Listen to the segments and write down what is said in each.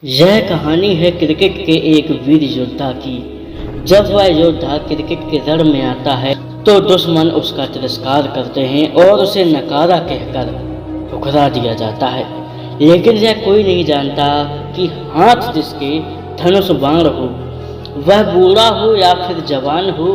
यह कहानी है क्रिकेट के एक वीर योद्धा की। जब वह योद्धा क्रिकेट के रण में आता है तो दुश्मन उसका तिरस्कार करते हैं और उसे नकारा कहकर ठुकरा दिया जाता है। लेकिन यह कोई नहीं जानता कि हाथ जिसके धनुष बाण हो, वह बूढ़ा हो या फिर जवान हो,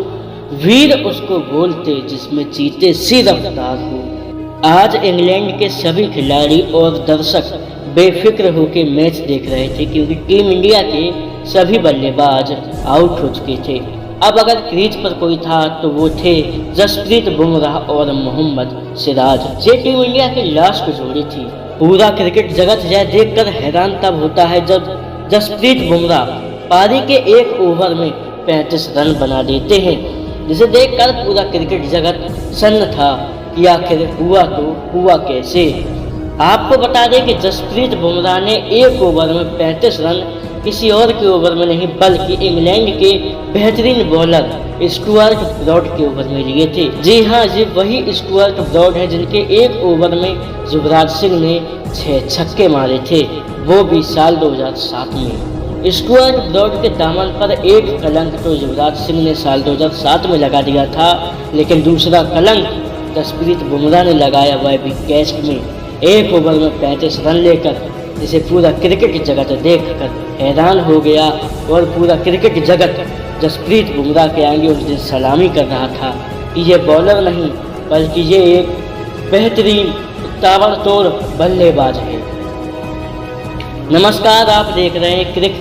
वीर उसको बोलते जिसमें चीते सी रफ्तार हो। आज इंग्लैंड के सभी खिलाड़ी और दर्शक बेफिक्र होकर मैच देख रहे थे, क्योंकि टीम इंडिया के सभी बल्लेबाज आउट हो चुके थे। अब अगर क्रीज पर कोई था तो वो थे जसप्रीत बुमराह और मोहम्मद सिराज। ये टीम इंडिया की लास्ट जोड़ी थी। पूरा क्रिकेट जगत यह देखकर हैरान तब होता है जब जसप्रीत बुमराह पारी के एक ओवर में 35 रन बना देते हैं, जिसे देखकर पूरा क्रिकेट जगत सन्न था कि आखिर हुआ तो हुआ कैसे। आपको बता दें कि जसप्रीत बुमराह ने एक ओवर में 35 रन किसी और के ओवर में नहीं बल्कि इंग्लैंड के बेहतरीन बॉलर स्टुअर्ट ब्रॉड के ओवर में लिए थे। जी हाँ, ये वही स्टुअर्ट ब्रॉड है जिनके एक ओवर में युवराज सिंह ने 6 छक्के मारे थे, वो भी साल 2007 में। स्टुअर्ट ब्रॉड के दामन पर एक कलंक तो युवराज सिंह ने साल 2007 में लगा दिया था, लेकिन दूसरा कलंक जसप्रीत बुमराह ने लगाया, वह भी टेस्ट में एक ओवर में 35 रन लेकर, जिसे पूरा क्रिकेट जगत देखकर हैरान हो गया और पूरा क्रिकेट जगत जसप्रीत बुमराह के आगे उस दिन सलामी कर रहा था कि ये बॉलर नहीं बल्कि ये एक बेहतरीन ताबड़तोड़ बल्लेबाज है। नमस्कार, आप देख रहे हैं क्रिक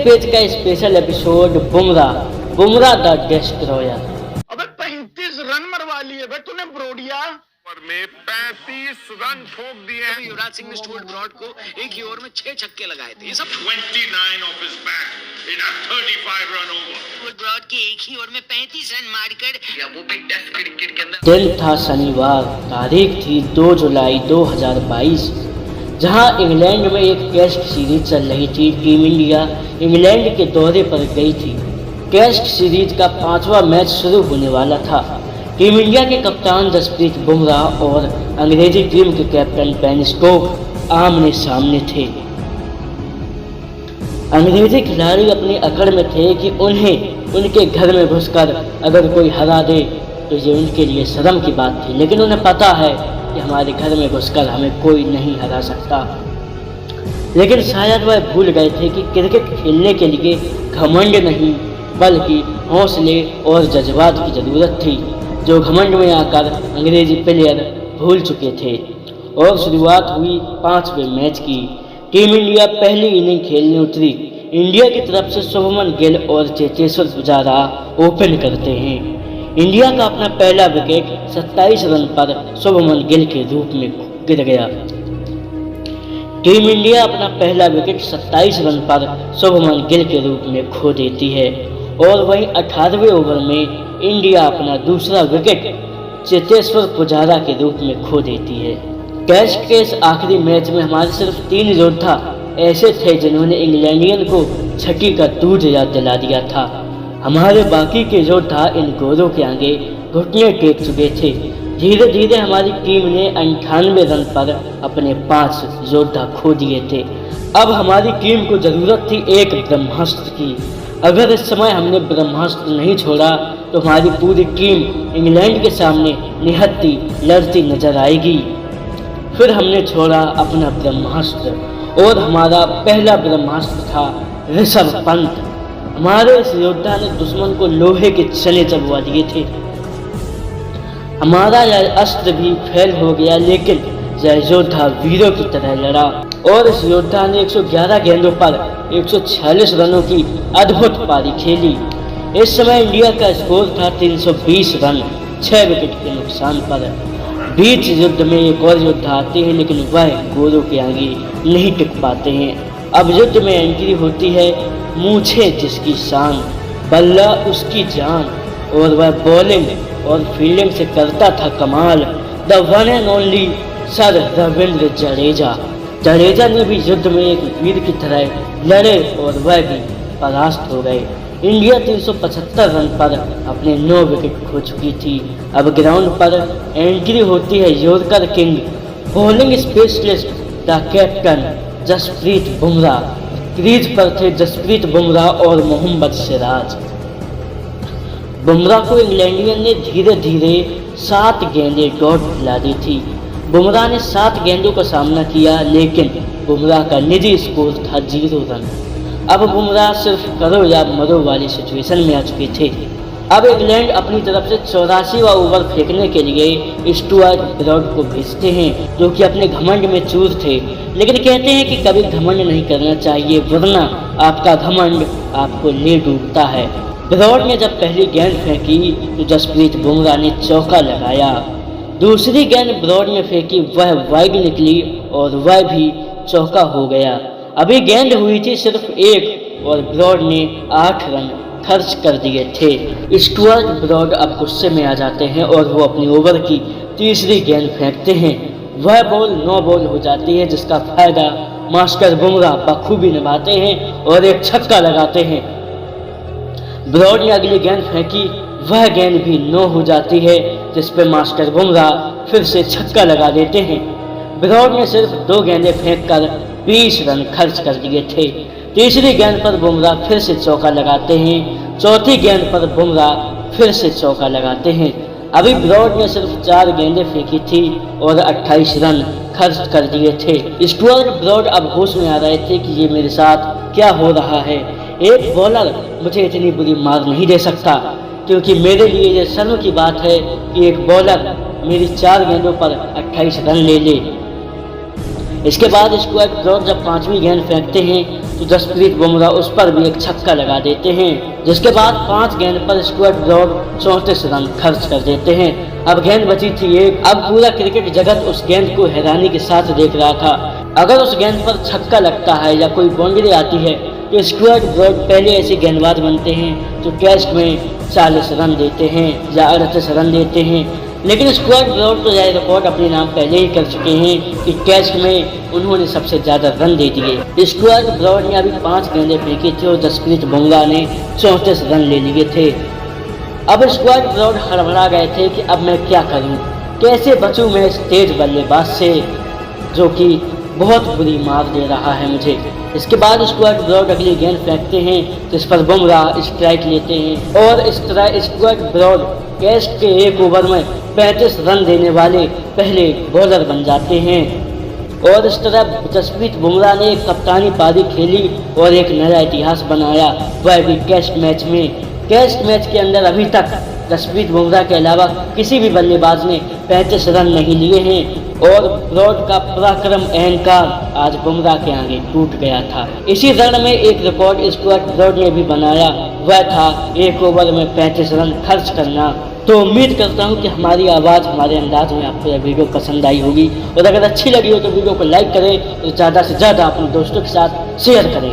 पेज का special episode Bumrah the destroyer. अबे 35 रन मरवा लिए बे तूने ब्रोडिया। ओवर में 35 रन ठोक दिए हैं। युवराज सिंह ने स्टुअर्ट ब्रॉड को एक ही ओवर में 6 छक्के लगाए थे। ये सब 29 off his bat in a 35 run over. Stuart Broad के एक ही ओवर में 35 रन मारकर, या वो भी टेस्ट क्रिकेट के अंदर। दिन था शनिवार, तारीख थी 2 जुलाई 2022, जहां इंग्लैंड में एक टेस्ट सीरीज चल रही थी। टीम इंडिया इंग्लैंड के दौरे पर गई थी। टेस्ट सीरीज का 5वां मैच शुरू होने वाला था। टीम इंडिया के कप्तान जसप्रीत बुमराह और अंग्रेजी टीम के कैप्टन बेन स्टोक्स आमने सामने थे। अंग्रेजी खिलाड़ी अपनी अकड़ में थे कि उन्हें उनके घर में घुसकर अगर कोई हरा दे तो ये उनके लिए शर्म की बात थी, लेकिन उन्हें पता है कि हमारे घर में घुसकर हमें कोई नहीं हरा सकता। लेकिन शायद वह भूल गए थे कि क्रिकेट खेलने के लिए घमंड नहीं बल्कि हौसले और जज्बात की जरूरत थी, जो घमंड में आकर अंग्रेजी प्लेयर भूल चुके थे। और शुरुआत हुई 5वें मैच की। टीम इंडिया पहली इनिंग खेलने उतरी। इंडिया की तरफ से शुभमन गिल और चेतेश्वर पुजारा ओपन करते हैं। इंडिया का अपना पहला विकेट 27 रन पर शुभमन गिल के रूप में गिर गया। टीम इंडिया अपना पहला विकेट 27 रन पर शुभमन गिल के रूप में खो देती है और वहीं 18वें ओवर में इंडिया अपना दूसरा विकेट चेतेश्वर पुजारा के रूप में खो देती है। टेस्ट के इस आखिरी मैच में हमारे सिर्फ 3 योद्धा ऐसे थे जिन्होंने इंग्लैंडियन को छठी का दूध याद दिला दिया था। हमारे बाकी के योद्धा इन गोरों के आगे घुटने टेक चुके थे। धीरे धीरे हमारी टीम ने 98 रन पर अपने 5 योद्धा खो दिए थे। अब हमारी टीम को जरूरत थी एक ब्रह्मास्त्र की। अगर इस समय हमने ब्रह्मास्त्र नहीं छोड़ा तो हमारी पूरी टीम इंग्लैंड के सामने निहत्ती लड़ती नजर आएगी। फिर हमने छोड़ा अपना ब्रह्मास्त्र और हमारा पहला ब्रह्मास्त्र था ऋषभ पंत। हमारे इस योद्धा ने दुश्मन को लोहे के चने चबवा दिए थे। हमारा यह अस्त्र भी फेल हो गया, लेकिन यह योद्धा वीरों की तरह लड़ा और इस योद्धा ने 111 गेंदों पर 146 रनों की अद्भुत पारी खेली। इस समय इंडिया का स्कोर था 320 रन 6 विकेट के नुकसान पर। बीच युद्ध में एक और योद्धा आते हैं, लेकिन वह गोरों के आगे नहीं टिक पाते हैं। अब युद्ध में एंट्री होती है मूछे जिसकी शान, बल्ला उसकी जान, और वह बॉलिंग और फील्डिंग से करता था कमाल। The one and only sir Ravindra Jadeja ने भी युद्ध में एक वीर की तरह लड़े और वह भी परास्त हो गए। इंडिया 375 रन पर अपने 9 विकेट खो चुकी थी। अब ग्राउंड पर एंट्री होती है yorker king, bowling specialist the captain Jasprit Bumrah. Crease पर थे जसप्रीत बुमराह और मोहम्मद सिराज। बुमराह को इंग्लैंडियन ने धीरे धीरे 7 गेंदें डॉट दिला दी थी। बुमराह ने 7 गेंदों का सामना किया, लेकिन बुमराह का निजी स्कोर था 0 रन। अब बुमराह सिर्फ करो या मरो वाली सिचुएशन में आ चुके थे। अब इंग्लैंड अपनी तरफ से 84वां ओवर फेंकने के लिए स्टुअर्ट ब्रॉड को भेजते हैं, जो कि अपने घमंड में चूर थे, लेकिन कहते हैं कि कभी घमंड नहीं करना चाहिए, वरना आपका घमंड आपको ले डूबता है। ब्रॉड ने जब पहली गेंद फेंकी तो जसप्रीत बुमराह ने चौका लगाया। दूसरी गेंद ब्रॉड ने फेंकी, वह वाइड निकली और वह भी चौका हो गया। अभी गेंद हुई थी सिर्फ 1 और ब्रॉड ने 8 रन खर्च कर दिए थे। स्टुअर्ट ब्रॉड अब गुस्से में आ जाते हैं और वो अपनी ओवर की तीसरी गेंद फेंकते हैं। वह बॉल 9 बॉल हो जाती है, जिसका फायदा मास्टर बुमराह बखूबी निभाते हैं और एक छक्का लगाते हैं। ब्रॉड ने अगली गेंद फेंकी, वह गेंद भी 9 हो जाती है, जिस पे मास्टर बुमराह फिर से छक्का लगा देते हैं। ब्रॉड ने सिर्फ 2 गेंदें फेंककर 20 रन खर्च कर दिए थे। तीसरी गेंद पर बुमराह फिर से चौका लगाते हैं। चौथी गेंद पर बुमराह फिर से चौका लगाते हैं। अभी ब्रॉड ने सिर्फ 4 गेंदें फेंकी थी और 28 रन खर्च कर दिए थे। स्टुअर्ट ब्रॉड अब होश में आ रहे थे कि ये मेरे साथ क्या हो रहा है। एक बॉलर मुझे इतनी बुरी मार नहीं दे सकता, क्योंकि मेरे लिए ये शर्म की बात है कि एक बॉलर मेरी 4 गेंदों पर 28 रन ले ले। इसके बाद स्टुअर्ट ब्रॉड जब 5वीं गेंद फेंकते हैं तो जसप्रीत बुमराह उस पर भी एक छक्का लगा देते हैं, जिसके बाद 5 गेंद पर स्टुअर्ट ब्रॉड 34 रन खर्च कर देते हैं। अब गेंद बची थी 1। अब पूरा क्रिकेट जगत उस गेंद को हैरानी के साथ देख रहा था। अगर उस गेंद पर छक्का लगता है या कोई बाउंड्री आती है तो स्टुअर्ट ब्रॉड पहले ऐसे गेंदबाज बनते हैं जो टेस्ट में 40 रन देते हैं या 38 रन देते हैं, लेकिन स्टुअर्ट ब्रॉड तो यह रिकॉर्ड अपने नाम पहले ही कर चुके हैं कि टेस्ट में उन्होंने सबसे ज़्यादा रन दे दिए। स्टुअर्ट ब्रॉड ने अभी 5 गेंदें फेंकी थी और जसप्रीत बुमराह ने 34 रन ले लिए थे। अब स्टुअर्ट ब्रॉड हड़बड़ा गए थे कि अब मैं क्या करूं, कैसे बचूं मैं इस तेज बल्लेबाज से जो कि बहुत बुरी मार दे रहा है मुझे। इसके बाद स्टुअर्ट ब्रॉड अगली गेंद फेंकते हैं, जिस पर बुमराह स्ट्राइक लेते हैं और इस तरह स्टुअर्ट ब्रॉड टेस्ट के 1 ओवर में 35 रन देने वाले पहले बॉलर बन जाते हैं। और इस तरह जसप्रीत बुमराह ने एक कप्तानी पारी खेली और एक नया इतिहास बनाया, वह भी टेस्ट मैच में। टेस्ट मैच के अंदर अभी तक जसप्रीत बुमराह के अलावा किसी भी बल्लेबाज ने 35 रन नहीं लिए हैं और ब्रॉड का पराक्रम अहंकार आज बुमराह के आगे टूट गया था। इसी रण में एक रिकॉर्ड स्टुअर्ट ब्रॉड ने भी बनाया, वह था 1 ओवर में 35 रन खर्च करना। तो उम्मीद करता हूं कि हमारी आवाज़, हमारे अंदाज में आपको यह वीडियो पसंद आई होगी, और अगर अच्छी लगी हो तो वीडियो को लाइक करें और ज़्यादा से ज़्यादा अपने दोस्तों के साथ शेयर करें।